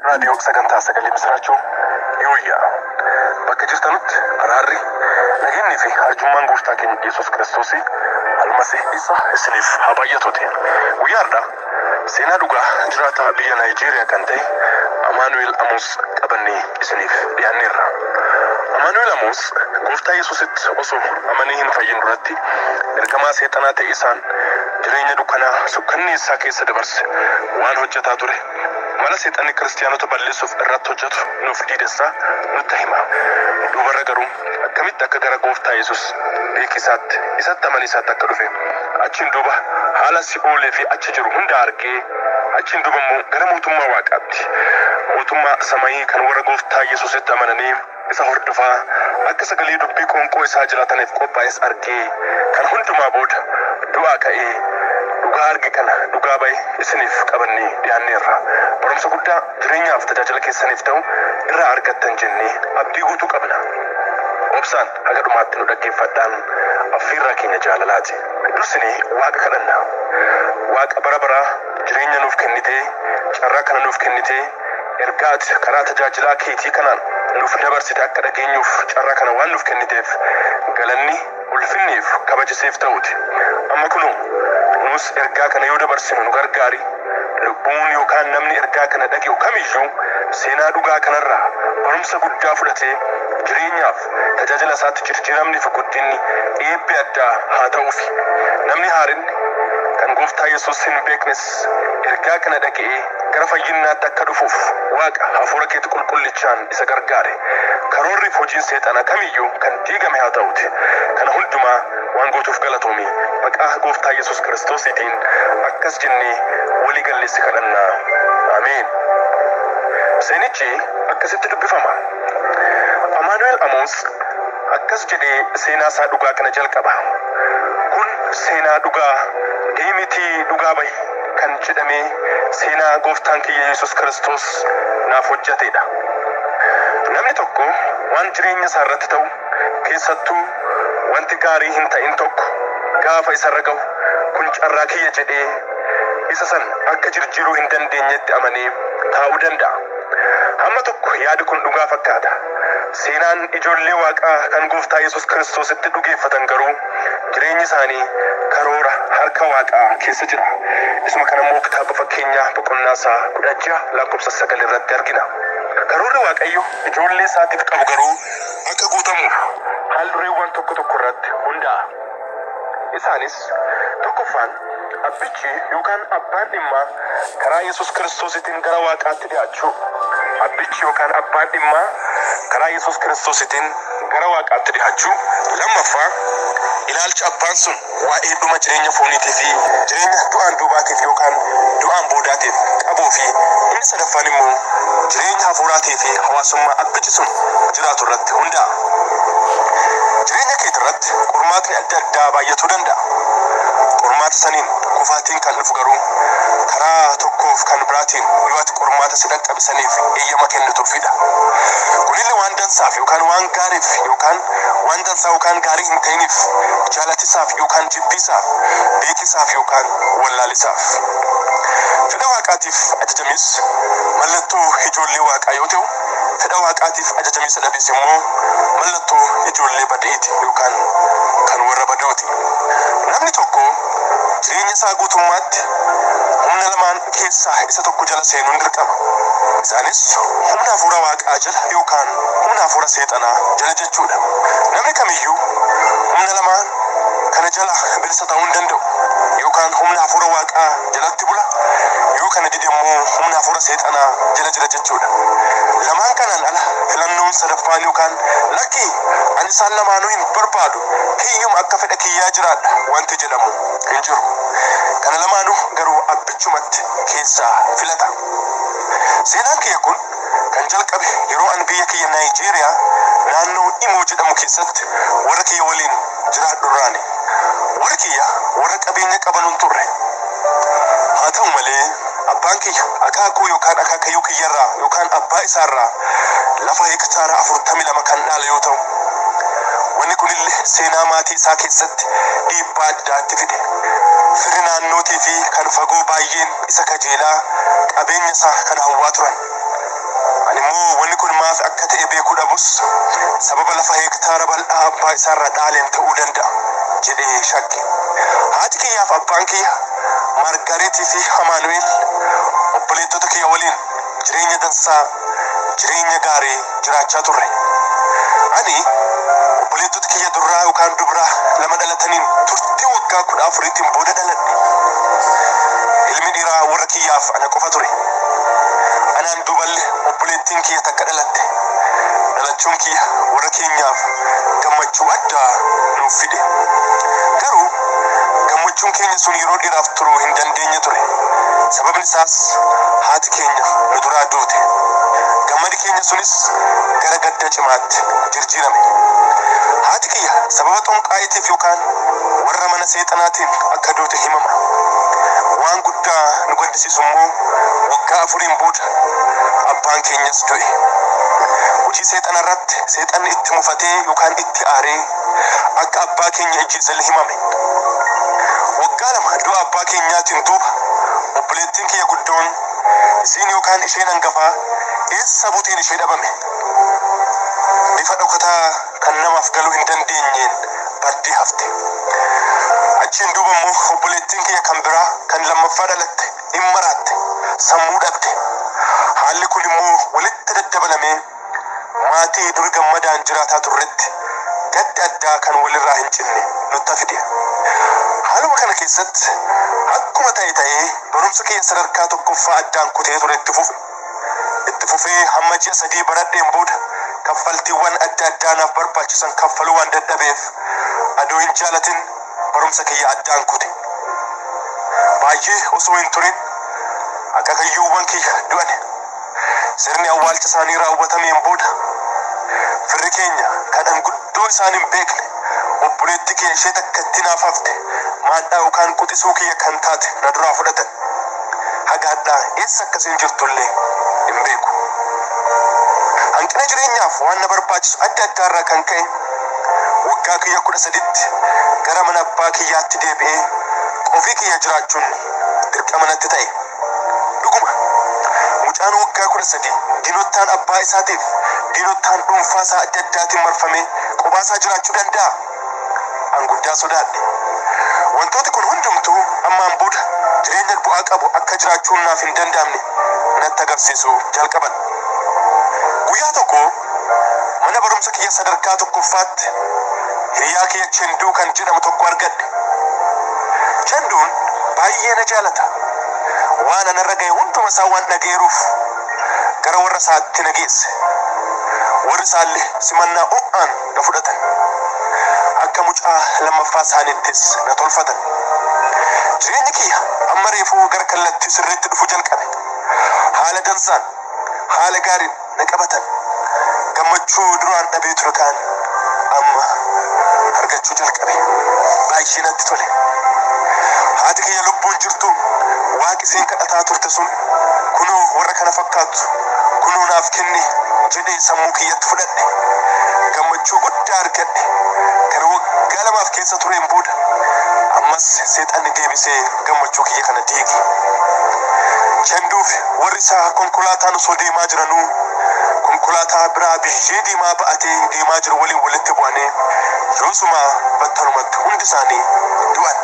raadiyoo sagantaa sagalee misraachoo yooyyaa bakka jirtanutti araarri nageenyi fi arjummaan gooftaa keenya Yesuus Kiristoos almasih isa isiniif haa baay'atuuti. Guyyaadha seenaa dhugaa jiraata biyya Naayijeeriyaa kan ta'e Amaanu'eel Amoos qabannee isiniif dhiyaanneerra. Amaanu'eel Amoos gooftaa Yesuusitti osoo amanee hin fayyin duratti ergamaa seexanaa ta'e isaan jireenya dukkanaa sukkanneessaa keessa dabarse waan hojjetaa ture. Mala seexanni kiristiyaanota balleessuuf irratti hojjetu nuuf dhiidessaa nutti hima. Dubarra garuu akkamitti akka gara gooftaa Yesuus beekisaatti isatti amaniisaatti akka dhufe achiin duuba haala si'oolee fi achi jiru hunda argee achiin duuba immoo gara mootummaa waaqaatti mootummaa samayii kan warra gooftaa Yesuusitti amananii isa hordofaa akka sagalee dubbii qoonqoo isaa jiraataniif qophaa'es argee kan hundumaa booda du'aa ka'ee dhugaa arge kana dhugaa bahe isiniif qabannee dhiyaanneerra. Barumsa guddaa jireenyaaf tajaajila keessaniif ta'u irraa argattan jennee abdii guutuu qabna. Obsaan haga dhumaatti nu dhaggeeffadhaan affeerraa keenya jaalalaati. Dursinee waaqa kadhanna. Waaqa bara baraa jireenya nuuf kennitee carraa kana nuuf kennitee ergaati karaa tajaajilaa keetii kanaan nuuf dabarsite akka dhageenyuuf carraa kana waan nuuf kenniteef galanni ulfinniif kabajiseef ta'uuti. Amma kunoo nus ergaa kana yoo dabarsinu nu gargaari. Lubbuun yookaan namni ergaa kana dhaga'u kamiyyuu seenaa dhugaa kanarraa barumsa guddaa fudhatee jireenyaaf tajaajila isaatti jijjiiramni fi guddinni eebbi addaa haa ta'uufi. Namni haarinni kan gooftaa Yesuus hin beeknes ergaa kana dhaga'ee gara fayyinnaatti akka dhufuuf waaqa hafuura keetti qulqullichaan isa gargaare. Karoorri fi hojiin seexanaa kamiyyuu kan diigame haa ta'uuti. Kana hundumaa waan gootuuf galatoomi. Maqaa gooftaa Yesuus Kiristoosiitiin akkas jennee walii galleessi kadhannaa. Ameen. Seenichi akkasitti dubbifama. Amaanu'eel Amoos akkas jedhee seenaa isaa dhugaa kana jalqaba. Kun seenaa dhugaa deemitii dhugaa bahi kan jedhamee seenaa gooftaan kiyya Yesuus Kiristoos naaf hojjetedha. Namni tokko waan jireenya isaa irratti ta'u keessattuu wanti gaarii hin ta'in tokko gaafa isarra ga'u kun carraa kiyya jedhee isa san akka jijjiiruu hin dandeenyetti amanee taa'uu danda'a. Hamma tokko yaadi kun dhugaa fakkaata. Seenaan ijoollee waaqaa kan gooftaa Yesuus Kiristoositti dhugeeffatan garuu jireenyi isaanii karoora harka waaqaa keessa jira. Isuma kana immoo kitaaba fakkeenyaa boqonnaa 16 lakkoofsa 9 irratti argina. Karoorri Waaqayyo ijoollee isaatiif qabu garuu akka guutamuuf haaldureewwan tokko tokko irratti hundaa'a. Isaanis tokkoffaan abbichi yookaan abbaan dhimmaa karaa Yesuus Kiristoositiin gara waaqaatti dhiyaachuu. Abbichi yookaan abbaan dhimmaa karaa Yesuus Kiristoositiin gara waaqaatti dhiyaachuu. Lammaffaa ilaalcha abbaan sun waa'ee dhuma jireenya fooniitii fi jireenya du'aan duubaatiif yookaan du'aan boodaatiif qabuu fi inni sadaffaan immoo jireenya hafuuraatii fi hawaasummaa abbichi sun jiraatu irratti hundaa'a. Jireenya keetii irratti qormaatni adda addaa baay'atuu danda'a. Qormaata saniin kufaatiin kan dhufu garuu karaa tokkoof kan biraatiin yoo ati qormaata si dhaqqabsaniif eeyyama kennituufidha. Kunillee waan dansaaf yookaan waan gaariif yookaan waan dansaa yookaan gaarii hin ta'iniif jaalatisaaf yookaan jibbisaaf beekisaaf yookaan wallaalisaaf. Fedha waaqaatiif ajajamis mallattoo ijoollee waaqaa yoo ta'u fedha waaqaatiif ajajamisa dhabees immoo mallattoo ijoollee badeeti yookaan kan warra badooti. Namni tokko jireenya isaa guutummaatti humna lamaan keessaa isa tokko jala seenuun dirqama. Isaanis humna hafuura waaqaa jala yookaan humna hafuura seexanaa jala jechuudha. Namni kamiyyuu humna lamaan kana jala bilisa ta'uu hin danda'u. Yookaan humna hafuura waaqaa jalatti bula yoo kana dide immoo humna hafuura seexanaa jala jira jechuudha. Lamaan kanaan ala filannoon sadaffaan yookaan lakki ani isaan lamaanuu hin barbaadu hiyyuma akka fedha kiyyaa jiraadha wanti jedhamu hin jiru. Kana lamaanuu garuu abbichumatti keessaa filata. Seenaan kiyya kun kan jalqabe yeroo an biyya kiyya Naayijeeriyaa naannoo Imoo jedhamu keessatti warra kiyya waliin jiraadhu irraani. Warri kiyya warra qabeenya qabanuun turre. Haa ta'u malee abbaan kiyya akaakuu yookaan akaakayyuu kiyyarraa yookaan abbaa isaarraa lafa hektaara 42 kan dhaala yoo ta'u wanni kunillee seenaa maatii isaa keessatti dhiibbaa addaatti fide. Firi naannootii fi kan fagoo baay'een isa kajeelaa qabeenya isaa kan hawwaa turan. Ani immoo wanni kun maaf akka ta'e beekuu dhabus sababa lafa hektaara bal'aa abbaa isaarraa dhaaleen ta'uu danda'a jedhee shakke. Haati kiyyaaf abbaan kiyya Margareetii fi Amaanu'eel obboleettota kiyya waliin jireenya dansaa jireenya gaarii jiraachaa turre. Ani obboleettota kiyya durraa yookaan dubraa lama dhalataniin turtii waggaa 14tiin booda dhaladhe. Ilmi dhiiraa warra kiyyaaf ana qofa ture. Anaan duuballe obboleettiin kiyya takka dhalatte. Dhalachuun kiyya warra keenyaaf gammachuu addaa nuuf fide. Garuu gammachuun keenya sun yeroo dheeraaf turuu hin dandeenye ture. Sababni isaas haati keenya nu duraa duute. Gammadi keenya sunis gara gadda cimaatti jijjiirame. Haati kiyya sababa xonqaayeetiif yookaan warra mana seexanaatiin akka duute himama. Waan guddaa nu gaddisiisu immoo waggaa 4 booda abbaan keenyas du'e. Hojii seexana irratti seexanni itti mufatee yookaan itti aaree akka abbaa keenya ejjeesallee himame. Waggaa 2 du'a abbaa keenyaatiin duuba obboleettiin kiyya guddoon isiin yookaan isheen hangafaa eessa buuteen ishee dhabame. Bifa dhokataa kan namaaf galuu hin dandeenyeen baddee hafte. Achiin duuba immoo obboleettiin kiyya kan biraa kan lammaffaa dhalatte hin maraatte sammuu dhabde. Haalli kun immoo walitti daddabalamee maatii dur gammadaan jiraataa turretti gaddi addaa kan walirraa hin cinne nutti fide. Haaluma kana keessatti akkuma ta'ee barumsa kiyya sadarkaa tokkoffaa addaan kutee ture itti fufee hamma ji'a 3 baradheen booda kaffaltiiwwan adda addaa naaf barbaachisan kaffaluu waan dadhabeef adoo hin jaalatin barumsa kiyya addaan kute. Baay'ee osoo hin turin akaakayyuuwwan kiyya du'an. Sirni awwaalcha isaanii raawwatameen booda firri keenya kadhan guddoo isaan hin beekne obboleetti kiyya ishee takkatti naaf hafte maadhaa yookaan quxisuu kiyya kan taate na duraa fudhatan. Hagaadhaa eessa akkasiin jirtullee hin beeku. Hanqina jireenyaaf waan na barbaachisu adda addaarraa kan ka'e waggaa kiyya 13tti gara mana abbaa kiyyaatti deebi'ee qofii kiyya jiraachuun dirqama natti ta'e. Dhuguma mucaan waggaa 13 diinottaan abbaa isaatiif diinottaan dhuunfaa isaa adda addaatiin marfamee qobaasaa jiraachuu danda'a. An guddaa sodaadhe. Wantooti kun hundumtuu ammaan booda jireenya bu'aa qabu akka jiraachuun naaf hin danda'amne natti agarsiisuu jalqaban. Guyyaa tokko mana barumsa kiyya sadarkaa tokkoffaatti hiriyaa kiyya Chenduu kan jedhamu tokko argadhe. Chenduun baay'ee na jaalata. Waan anarra ga'e hunduma isaa waan dhaga'eeruuf gara warra isaatti na geesse. Warri isaallee simannaa ho'aan na fudhatan. Akka mucaa lammaffaa isaaniittis na tolfatan. Jireenyi kiyya amma reefuu gara kallattii sirriitti dhufu jalqabe. Haala dansaan haala gaariin na qabatan. Gammachuu duraan dhabee ture kaan amma argachuu jalqabe. Baay'ee natti tole. Haati kiyya lubbuun jirtu waaqi isiin kadhataa turte sun kunoo warra kana fakkaatu kunoo naaf kenne jedhee sammuu kiyyatti fudhadhe. Gammachuu guddaa argadhe. Kan waggaa 2 keessa tureen booda ammas seexanni deebisee gammachuu kiyya kana diige. Chenduuf warri isaa konkolaataan osoo deemaa jiranuu konkolaataa biraa biyyee deemaa ba'atee deemaa jiru waliin walitti bu'anii yoosuma battalumatti hundi isaanii du'an.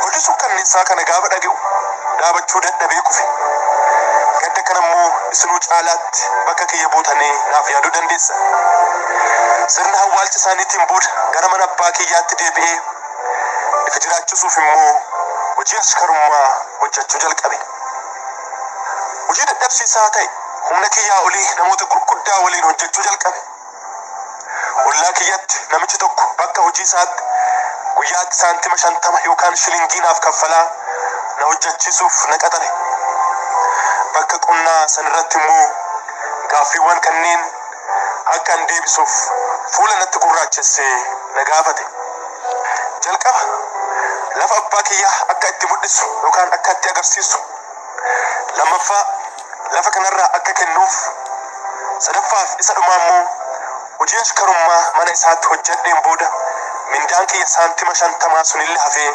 Oduu sukkanneessaa kana gaafa dhaga'u dhaabachuu dadhabee kufe. Gadda kanammoo isinuu caalaatti bakka kiyya buutanii naaf yaaduu dandeessa. Sirna awwaalcha isaaniitiin booda gara mana abbaa kiyyaatti deebi'ee ifa jiraachisuuf immoo hojii askarummaa hojjechuu jalqabe. Hojii dadhabsiisaa ta'e humna kiyyaa olii namoota gurguddaa waliin hojjechuu jalqabe. Ollaa kiyyatti namichi tokko bakka hojii isaatti guyyaatti saantima 50 yookaan shilingii naaf kaffalaa na hojjechiisuuf na qaxare. Bakka qonnaa sanarratti immoo gaaffiiwwan kanneen akka an deebisuuf fuula natti gurraachessee na gaafate. Jalqaba lafa abbaa kiyyaa akka itti mul'isu yookaan akka itti agarsiisu. Lammaffaa lafa kanarraa akka kennuuf. Sadaffaaf isa dhumaa immoo hojii askarummaa mana isaatti hojjedheen booda mindaan kiyya saantima 50 sunillee hafee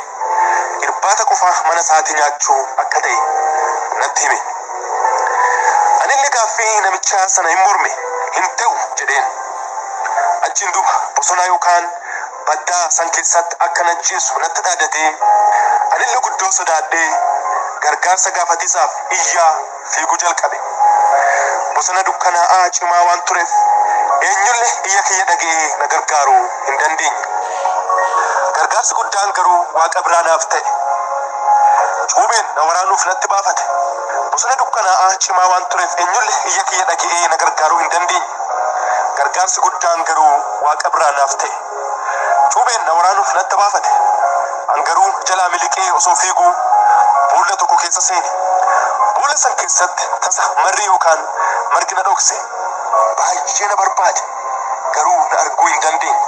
irbaata qofaa mana isaatti nyaachuu akka ta'e natti hime. Anillee gaaffii namichaa sana hin morme hin ta'u jedheen. Achiin duuba bosona yookaan baddaa san keessatti akka najjeessu natti dhaadatee anillee guddoo sodaadhee gargaarsa gaafatiisaaf iyyaa fiiguu jalqabe. Bosona dukkanaa'aa cimaa waan tureef eenyullee iyya kiyya dhaga'ee na gargaaruu hin dandeenye. Gargaarsi guddaan garuu Waaqa biraa naaf ta'e. Cuubeen na waraanuuf natti baafate. Bosona dukkanaa'aa cimaa waan tureef eenyullee iyya kiyya dhaga'ee na gargaaruu hin dandeenye. Gargaarsi guddaan garuu Waaqa biraa naaf ta'e. Cuubeen na waraanuuf natti baafate. An garuu jalaa miliqee osoo fiiguu boolla tokko keessa seene. Boolla san keessatti tasa marri yookaan margi na dhokse. Baay'ee na barbaade garuu na arguu hin dandeenye.